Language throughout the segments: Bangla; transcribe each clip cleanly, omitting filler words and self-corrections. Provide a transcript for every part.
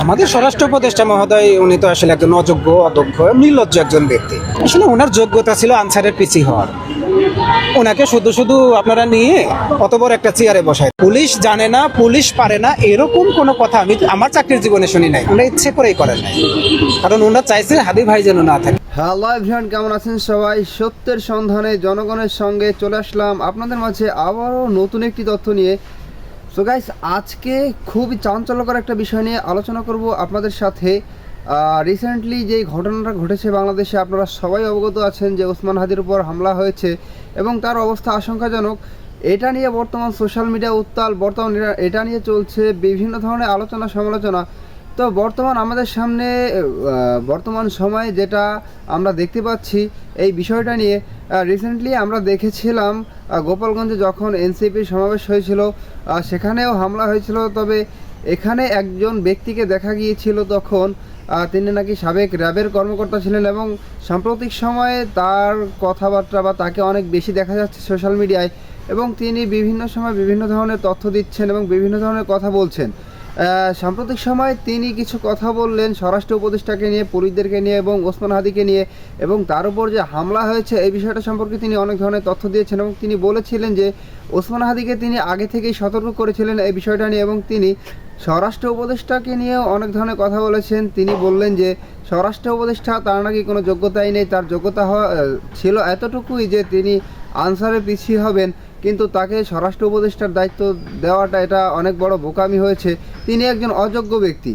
আমাদের স্বরাষ্ট্র উপদেষ্টা মহোদয় উনি তো আসলে একজন অযোগ্য, অদক্ষ, নির্লজ্জ একজন ব্যক্তি। আসলে ওনার যোগ্যতা ছিল আনসারের পিসি হওয়ার। ওনাকে শুধু শুধু আপনারা নিয়ে অত বড় একটা চেয়ারে বসায়, পুলিশ জানে না, পুলিশ পারে না, এরকম কোনো কথা আমি আমার চাকরির জীবনে শুনি নাই। ওনারা ইচ্ছে করেই করেন নাই, কারণ ওনারা চাইছে হাদি ভাই যেন না থাকে। হ্যালো এভরিওয়ান, কেমন আছেন সবাই? সত্যের সন্ধানে জনগণের সঙ্গে চলে আসলাম আপনাদের মাঝে আবারও নতুন একটি তথ্য নিয়ে। সো গাইস, আজকে খুবই চাঞ্চল্যকর একটা বিষয় নিয়ে আলোচনা করব আপনাদের সাথে। রিসেন্টলি যেই ঘটনাটা ঘটেছে বাংলাদেশে, আপনারা সবাই অবগত আছেন যে ওসমান হাদির উপর হামলা হয়েছে এবং তার অবস্থা আশঙ্কাজনক। এটা নিয়ে বর্তমান সোশ্যাল মিডিয়া উত্তাল, বর্তমান এটা নিয়ে চলছে বিভিন্ন ধরনের আলোচনা সমালোচনা। তো বর্তমান আমাদের সামনে বর্তমান সময়ে যেটা আমরা দেখতে পাচ্ছি এই বিষয়টা নিয়ে, রিসেন্টলি আমরা দেখেছিলাম গোপালগঞ্জে যখন এনসিপির সমাবেশ হয়েছিল সেখানেও হামলা হয়েছিল। তবে এখানে একজন ব্যক্তিকে দেখা গিয়েছিল তখন তিনি নাকি সাবেক র্যাবের কর্মকর্তা ছিলেন এবং সাম্প্রতিক সময়ে তার কথাবার্তা বা তাকে অনেক বেশি দেখা যাচ্ছে সোশ্যাল মিডিয়ায়, এবং তিনি বিভিন্ন সময় বিভিন্ন ধরনের তথ্য দিচ্ছেন এবং বিভিন্ন ধরনের কথা বলছেন। সাম্প্রতিক সময়ে তিনি কিছু কথা বললেন স্বরাষ্ট্র উপদেষ্টাকে নিয়ে, পুলিশদেরকে নিয়ে এবং ওসমান হাদিকে নিয়ে, এবং তার উপর যে হামলা হয়েছে এই বিষয়টা সম্পর্কে তিনি অনেক ধরনের তথ্য দিয়েছেন এবং তিনি বলেছিলেন যে ওসমান হাদিকে তিনি আগে থেকেই সতর্ক করেছিলেন এই বিষয়টা নিয়ে, এবং তিনি স্বরাষ্ট্র উপদেষ্টাকে নিয়েও অনেক ধরনের কথা বলেছেন। তিনি বললেন যে স্বরাষ্ট্র উপদেষ্টা তার নাকি কোনো যোগ্যতাই নেই, তার যোগ্যতা ছিল এতটুকুই যে তিনি আনসারের পিছিয়ে হবেন, কিন্তু তাকে স্বরাষ্ট্র উপদেষ্টার দায়িত্ব দেওয়াটা এটা অনেক বড় বোকামি হয়েছে, তিনি একজন অযোগ্য ব্যক্তি।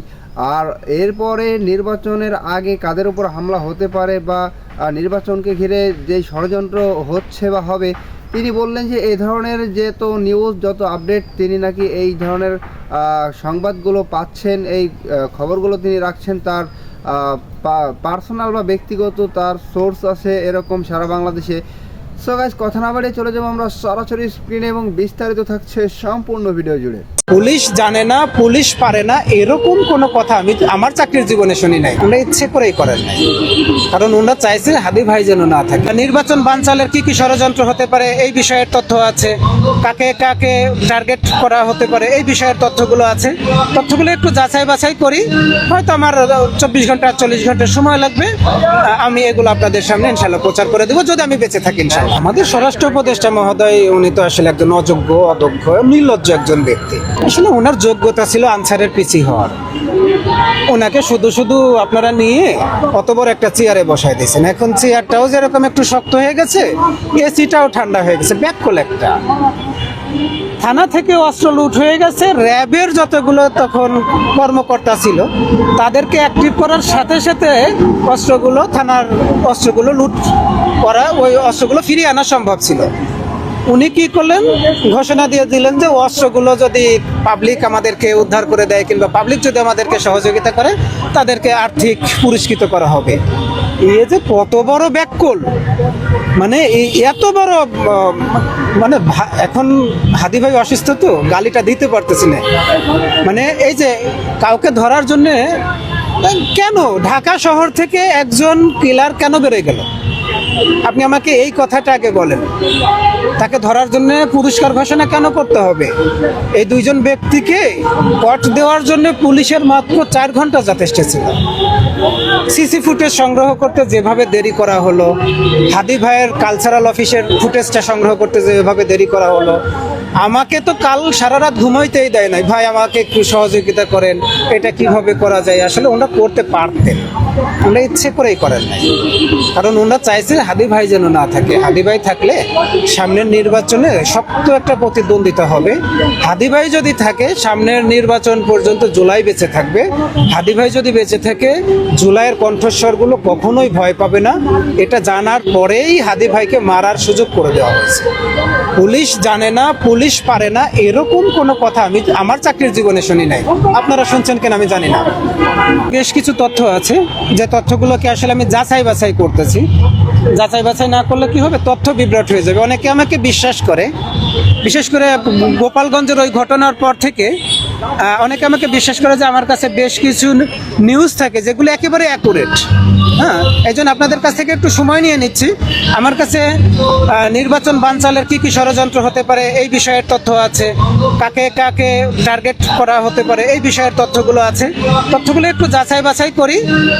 আর এরপরে নির্বাচনের আগে কাদের উপর হামলা হতে পারে বা নির্বাচনকে ঘিরে যেই ষড়যন্ত্র হচ্ছে বা হবে, তিনি বললেন যে এই ধরনের যত নিউজ, যত আপডেট তিনি নাকি এই ধরনের সংবাদগুলো পাচ্ছেন, এই খবরগুলো তিনি রাখছেন তার পার্সোনাল বা ব্যক্তিগত তার সোর্স আছে এরকম সারা বাংলাদেশে। সো গাইস, কথা না বাড়িয়ে চলে যাবো আমরা সরাসরি স্ক্রিনে এবং বিস্তারিত থাকছে সম্পূর্ণ ভিডিও জুড়ে। পুলিশ জানে না, পুলিশ পারে না, এরকম কোনো কথা আমি আমার চাকরির জীবনে শুনি নাই। ওনারা ইচ্ছে করেই করেন নাই, কারণ ওনারা চাইছে হাদি ভাই যেন না থাকে। নির্বাচন বানচালের কি কি ষড়যন্ত্র হতে পারে এই বিষয়ের তথ্য আছে, কাকে কাকে টার্গেট করা হতে পারে এই বিষয়ের তথ্যগুলো আছে। তথ্যগুলো একটু যাচাই বাছাই করি, হয়তো আমার 24 ঘন্টা 40 ঘন্টা সময় লাগবে, আমি এগুলো আপনাদের সামনে ইনশাল্লাহ প্রচার করে দেবো যদি আমি বেঁচে থাকি ইনশাল্লাহ। আমাদের স্বরাষ্ট্র উপদেষ্টা মহোদয় উনি তো আসলে একজন অযোগ্য, অদক্ষ, নির্লজ্জ একজন ব্যক্তি। আসলে ওনার যোগ্যতা ছিল আনসারের পিসি হওয়ার। ওনাকে শুধু শুধু আপনারা নিয়ে অত বড় একটা চেয়ারে বসায় দিয়েছেন। এখন চেয়ারটাও যেরকম একটু শক্ত হয়ে গেছে, এসিটাও ঠান্ডা হয়ে গেছে। ব্যাককল একটা থানা থেকে অস্ত্র লুট হয়ে গেছে। র্যাবের যতগুলো তখন কর্মকর্তা ছিল তাদেরকে অ্যাক্টিভ করার সাথে সাথে অস্ত্রগুলো, থানার অস্ত্রগুলো লুট করা, ওই অস্ত্রগুলো ফিরিয়ে আনা সম্ভব ছিল। উনি কি করলেন, ঘোষণা দিয়ে দিলেন যে অস্ত্রগুলো যদি পাবলিক আমাদেরকে উদ্ধার করে দেয় কিংবা পাবলিক যদি আমাদেরকে সহযোগিতা করে তাদেরকে আর্থিক পুরস্কৃত করা হবে। এই যে কত বড় ব্যাককল, মানে এত বড়, মানে এখন হাদি ভাই অসুস্থ তো গালিটা দিতে পারতেছি না। মানে এই যে কাউকে ধরার জন্যে কেন ঢাকা শহর থেকে একজন কিলার কেন বেরোয় গেল, আপনি আমাকে এই কথাটা আগে বলেন। তাকে ধরার জন্য পুরস্কার ঘোষণা কেন করতে হবে? এই দুইজন ব্যক্তিকে কট দেওয়ার জন্য পুলিশের মাত্র 4 ঘন্টা যথেষ্ট ছিল। সিসি ফুটেজ সংগ্রহ করতে যেভাবে দেরি করা হলো, হাদি ভাইয়ের কালচারাল অফিসের ফুটেজটা সংগ্রহ করতে যেভাবে দেরি করা হলো, আমাকে তো কাল সারা রাত ঘুমাইতেই দেয় নাই, ভাই আমাকে একটু সহযোগিতা করেন, এটা কিভাবে করা যায়। আসলে ওনারা করতে পারতেন, ওনারা ইচ্ছে করেই করেন নাই, কারণ ওনারা চাইছে হাদি ভাই যেন না থাকে। হাদি ভাই থাকলে সামনের নির্বাচনে শক্ত একটা প্রতিদ্বন্দ্বিতা হবে। হাদি ভাই যদি থাকে সামনের নির্বাচন পর্যন্ত জুলাই বেঁচে থাকবে। হাদি ভাই যদি বেঁচে থাকে জুলাইয়ের কণ্ঠস্বরগুলো কখনোই ভয় পাবে না। এটা জানার পরেই হাদি ভাইকে মারার সুযোগ করে দেওয়া হয়েছে। পুলিশ জানে না, পুলিশ পারে না, এরকম কোনো কথা আমি আমার চাকরির জীবনে শুনি নাই। আপনারা শুনছেন কেন আমি জানি না। বেশ কিছু তথ্য আছে যে তথ্যগুলোকে আসলে আমি যাচাই বাছাই করতেছি। যাচাই বাছাই না করলে কি হবে, তথ্য বিভ্রাট হয়ে যাবে। অনেকে আমাকে বিশ্বাস করে, বিশেষ করে গোপালগঞ্জের ওই ঘটনার পর থেকে অনেকে আমাকে বিশ্বাস করে যে আমার কাছে বেশ কিছু নিউজ থাকে যেগুলো একেবারে অ্যাকুরেট। হ্যাঁ, এই জন্য আপনাদের কাছ থেকে একটু সময় নিয়ে নিচ্ছি। আমার কাছে নির্বাচন বানচালের কি কি ষড়যন্ত্র হতে পারে এই বিষয়ের তথ্য আছে, কাকে কাকে টার্গেট করা হতে পারে এই বিষয়ের তথ্যগুলো আছে। তথ্যগুলো একটু যাচাই বাছাই করি,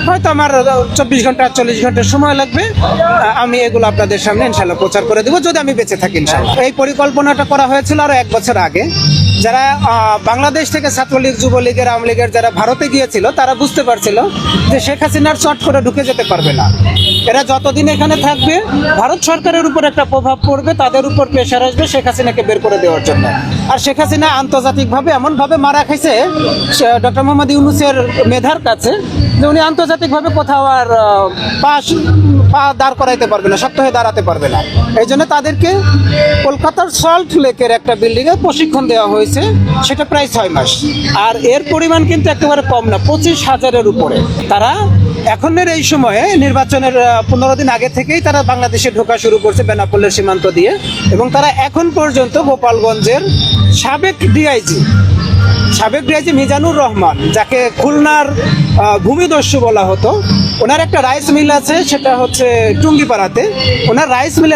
হয়তো আমার 24 ঘন্টা 48 ঘন্টা সময় লাগবে। আমি এগুলো আপনাদের সামনে ইনশাল্লাহ প্রচার করে দেবো, যদি আমি বেঁচে থাকি ইনশাল্লাহ। এই পরিকল্পনাটা করা হয়েছিল আরো 1 বছর আগে। যারা বাংলাদেশ থেকে ছাত্রলীগ, যুবলীগের, আওয়ামী লীগের যারা ভারতে গিয়েছিল, তারা বুঝতে পারছিল যে শেখ হাসিনার চট করে ঢুকে যেতে পারবে না। এরা যতদিন এখানে থাকবে, ভারত সরকারের উপর একটা প্রভাব পড়বে, তাদের উপর প্রেশার আসবে শেখ হাসিনাকে বের করে দেওয়ার জন্য। আর শেখ হাসিনা আন্তর্জাতিকভাবে এমনভাবে মারা খাইছে ডক্টর মোহাম্মদ ইউনূসের মেধার কাছে, যে উনি আন্তর্জাতিকভাবে কোথাও আর পা দাঁড় করাইতে পারবে না, শক্ত হয়ে দাঁড়াতে পারবে না। এই জন্য তাদেরকে কলকাতার সল্ট লেকের একটা বিল্ডিংয়ে প্রশিক্ষণ দেওয়া হয়েছে, সেটা প্রায় 6 মাস। আর এর পরিমাণ কিন্তু একেবারে কম না, 25,000-এর উপরে। তারা এখনের এই সময়ে নির্বাচনের 15 দিন আগে থেকেই তারা বাংলাদেশে ঢোকা শুরু করছে বেনাপোলের সীমান্ত দিয়ে, এবং তারা এখন পর্যন্ত গোপালগঞ্জের সাবেক ডিআইজি মিজানুর রহমান, যাকে খুলনার ভূমিদস্যু বলা হতো, ওনার একটা রাইস মিল আছে, সেটা হচ্ছে টুঙ্গিপাড়াতে। ওনার রাইস মিলে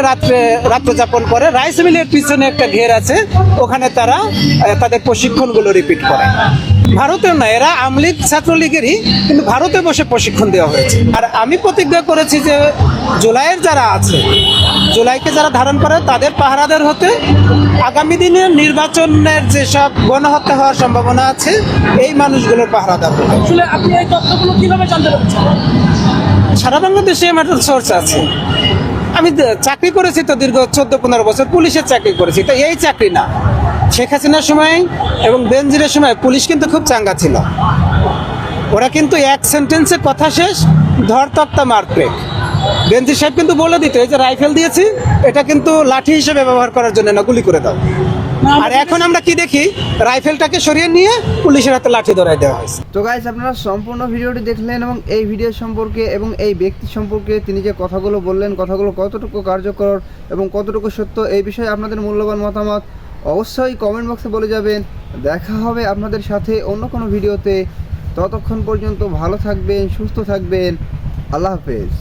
রাত্র যাপন করে। রাইস মিলের পিছনে একটা ঘের আছে, ওখানে তারা তাদের প্রশিক্ষণগুলো রিপিট করে। ভারতেও না, এরা আওয়ামী লীগ ছাত্রলীগেরই, কিন্তু ভারতে বসে প্রশিক্ষণ দেওয়া হয়েছে। আর আমি প্রতিজ্ঞা করেছি যে জুলাইয়ের যারা আছে, জুলাইকে যারা ধারণ করে, তাদের পাহারাদার হতে আগামী দিনে নির্বাচনের যেসব গণহত্যা হওয়ার সম্ভাবনা আছে, এই মানুষগুলোর পাহারাদার হবে। আসলে আপনি এই তথ্যগুলো কিভাবে জানতে পারছেন? সারা বাংলাদেশে আমার সোর্স আছে। আমি চাকরি করেছি তো দীর্ঘ 14-15 বছর, পুলিশের চাকরি করেছি। তো এই চাকরি না, শেখ হাসিনার সময় এবং বেনজিরের সময় পুলিশ কিন্তু খুব চাঙ্গা ছিল। ওরা কিন্তু এক সেন্টেন্সে কথা শেষ, ধর তক্তা মারপ্রেক। বেনজির সাহেব কিন্তু বলে দিত, এই যে রাইফেল দিয়েছি, এটা কিন্তু লাঠি হিসেবে ব্যবহার করার জন্য না, গুলি করে দাও। আর এখন আমরা কি দেখি, রাইফেলটাকে সরিয়ে নিয়ে পুলিশের হাতে লাঠি ধরাই দেওয়া হয়েছে। তো গাইস, আপনারা সম্পূর্ণ ভিডিওটি দেখলেন এবং এই ভিডিও সম্পর্কে এবং এই ব্যক্তি সম্পর্কে তিনি যে কথাগুলো বললেন, কথাগুলো কতটুকু কার্যকর এবং কতটুকু সত্য, এই বিষয়ে আপনাদের মূল্যবান মতামত অবশ্যই কমেন্ট বক্সে বলে যাবেন। দেখা হবে আপনাদের সাথে অন্য কোনো ভিডিওতে। ততক্ষণ পর্যন্ত ভালো থাকবেন, সুস্থ থাকবেন। আল্লাহ হাফেজ।